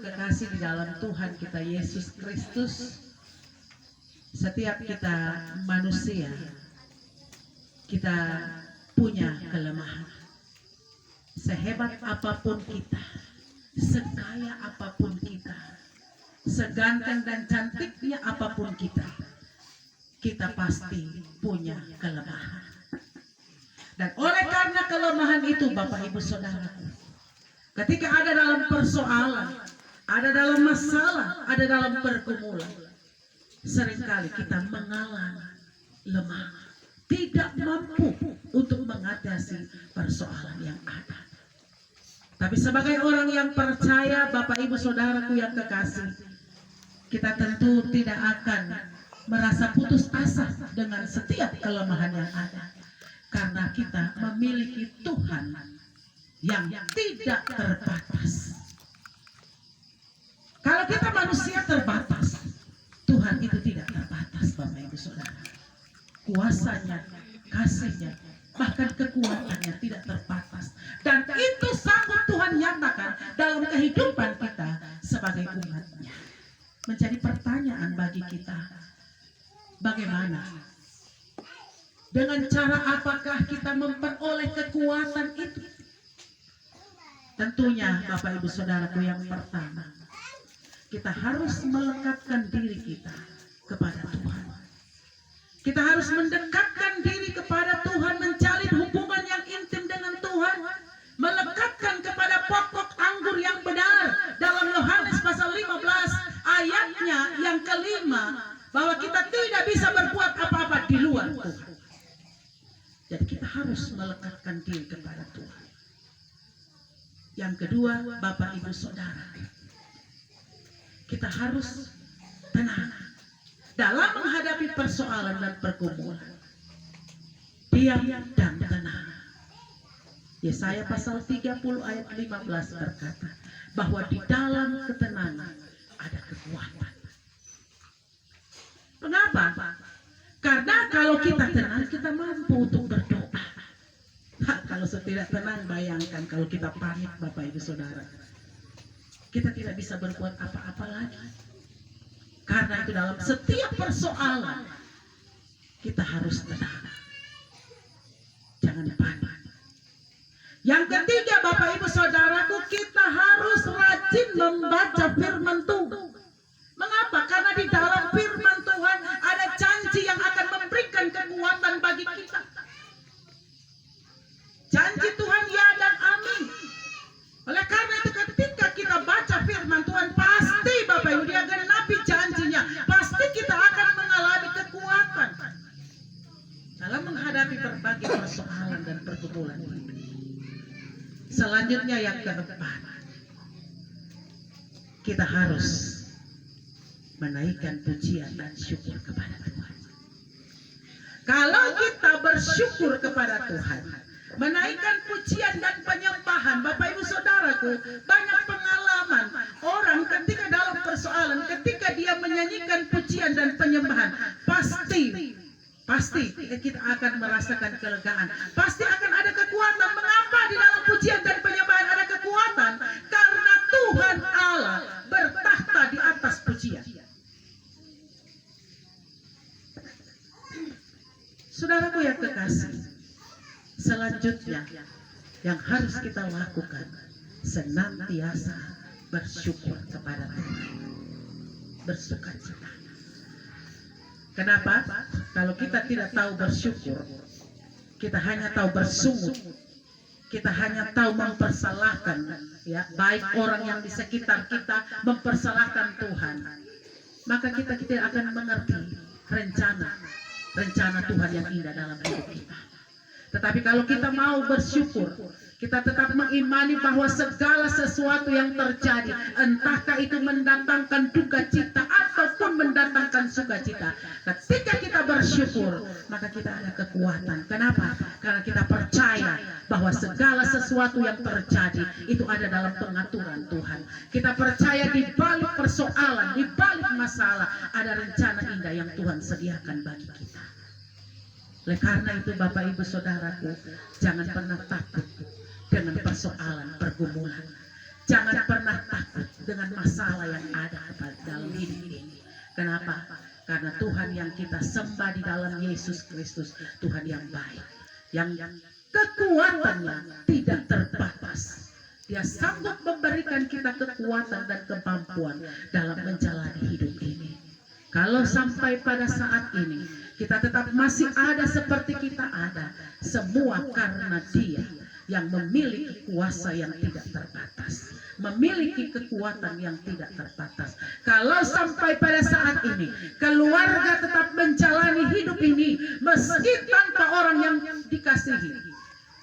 kekasih di dalam Tuhan kita Yesus Kristus, setiap kita manusia, kita punya kelemahan. Sehebat apapun kita, sekaya apapun kita, seganteng dan cantiknya apapun kita, kita pasti punya kelemahan. Dan oleh karena kelemahan itu, Bapak Ibu Saudara, ketika ada dalam persoalan, ada dalam masalah, ada dalam pergumulan, seringkali kita mengalami lemah, tidak mampu untuk mengatasi persoalan yang ada. Tapi sebagai orang yang percaya, Bapak Ibu Saudaraku yang kekasih, kita tentu tidak akan merasa putus asa dengan setiap kelemahan yang ada, karena kita memiliki Tuhan yang tidak terbatas. Kalau kita manusia terbatas, Tuhan itu tidak terbatas, Bapak Ibu Saudara. Kuasanya, kasihnya, bahkan kekuatannya tidak terbatas. Dan itu sanggup Tuhan nyatakan dalam kehidupan kita sebagai umatnya. Menjadi pertanyaan bagi kita, bagaimana? Dengan cara apakah kita memperoleh kekuatan itu? Tentunya Bapak Ibu Saudaraku yang pertama, kita harus melekatkan diri kita kepada Tuhan. Kita harus mendekatkan diri kepada Tuhan, menjalin hubungan yang intim dengan Tuhan, melekatkan kepada pokok anggur yang benar. Dalam Yohanes pasal 15 ayatnya yang kelima, bahwa kita tidak bisa berbuat apa-apa di luar Tuhan. Jadi kita harus melekatkan diri kepada Tuhan. Yang kedua, Bapak Ibu Saudara, kita harus tenang dalam menghadapi persoalan dan pergumulan. Diam dan tenang. Yesaya pasal 30 ayat 15 berkata bahwa di dalam ketenangan ada kekuatan. Kenapa? Karena kalau kita tenang, kita mampu untuk berdoa. Kalau tidak tenang, bayangkan kalau kita panik, Bapak Ibu Saudara, kita tidak bisa berbuat apa-apa lagi. Karena itu dalam setiap persoalan kita harus tenang, jangan panik. Yang ketiga, Bapak Ibu Saudaraku, kita harus rajin membaca firman Tuhan. Mengapa? Karena di dalam firman Tuhan ada janji yang akan memberikan kekuatan bagi kita. Janji Tuhan ya dan amin. Oleh karena itu ketika kita baca firman Tuhan, pasti Bapak Ibu dia genapi janjinya. Pasti kita akan mengalami kekuatan dalam menghadapi berbagai persoalan dan pergumulan. Selanjutnya yang keempat, kita harus menaikkan pujian dan syukur kepada Tuhan. Kalau kita bersyukur kepada Tuhan, menaikkan pujian dan penyembahan, Bapak Ibu Saudaraku, banyak pengalaman orang ketika dalam persoalan, ketika dia menyanyikan pujian dan penyembahan, pasti kita akan merasakan kelegaan. Pasti akan ada kekuatan. Mengapa di dalam pujian dan penyembahan ada kekuatan? Karena Tuhan Allah bertahta di atas pujian. Saudaraku yang kekasih, selanjutnya yang harus kita lakukan, senantiasa bersyukur kepada Tuhan, bersukacita. Kenapa? Kalau kita tidak tahu bersyukur, kita hanya tahu bersungut, kita hanya tahu mempersalahkan, ya, baik orang yang di sekitar kita mempersalahkan Tuhan, maka kita tidak akan mengerti rencana Tuhan yang indah dalam hidup kita. Tetapi kalau kita mau bersyukur, kita tetap mengimani bahwa segala sesuatu yang terjadi, entahkah itu mendatangkan duka cita ataupun mendatangkan sukacita, ketika kita bersyukur, maka kita ada kekuatan. Kenapa? Karena kita percaya bahwa segala sesuatu yang terjadi itu ada dalam pengaturan Tuhan. Kita percaya di balik persoalan, di balik masalah, ada rencana indah yang Tuhan sediakan bagi kita. Oleh karena itu Bapak Ibu Saudaraku, jangan pernah takut dengan persoalan pergumulan. Jangan pernah takut dengan masalah yang ada dalam hidup ini. Kenapa? Karena Tuhan yang kita sembah di dalam Yesus Kristus, Tuhan yang baik, yang kekuatannya tidak terbatas. Dia sanggup memberikan kita kekuatan dan kemampuan dalam menjalani hidup ini. Kalau sampai pada saat ini kita tetap masih ada seperti kita ada, semua karena Dia yang memiliki kuasa yang tidak terbatas, memiliki kekuatan yang tidak terbatas. Kalau sampai pada saat ini keluarga tetap menjalani hidup ini meski tanpa orang yang dikasihi,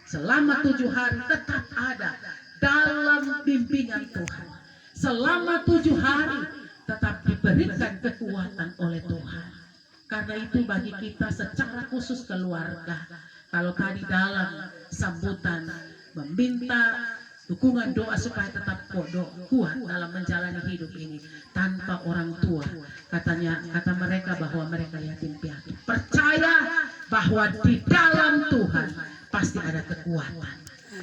selama 7 hari tetap ada dalam bimbingan Tuhan. Selama 7 hari tetap diberikan kekuatan oleh Tuhan. Karena itu bagi kita secara khusus keluarga, kalau tadi dalam sambutan meminta dukungan doa supaya tetap kuat dalam menjalani hidup ini tanpa orang tua, kata mereka bahwa mereka yatim piatu. Percaya bahwa di dalam Tuhan pasti ada kekuatan.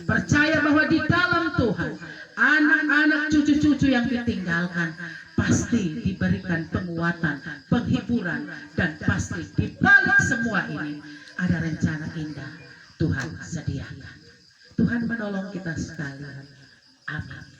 Percaya bahwa di dalam Tuhan anak-anak cucu-cucu yang ditinggalkan pasti diberikan penguatan, penghiburan, dan pasti di balik semua ini ada rencana indah Tuhan sediakan. Tuhan menolong kita sekalian. Amin.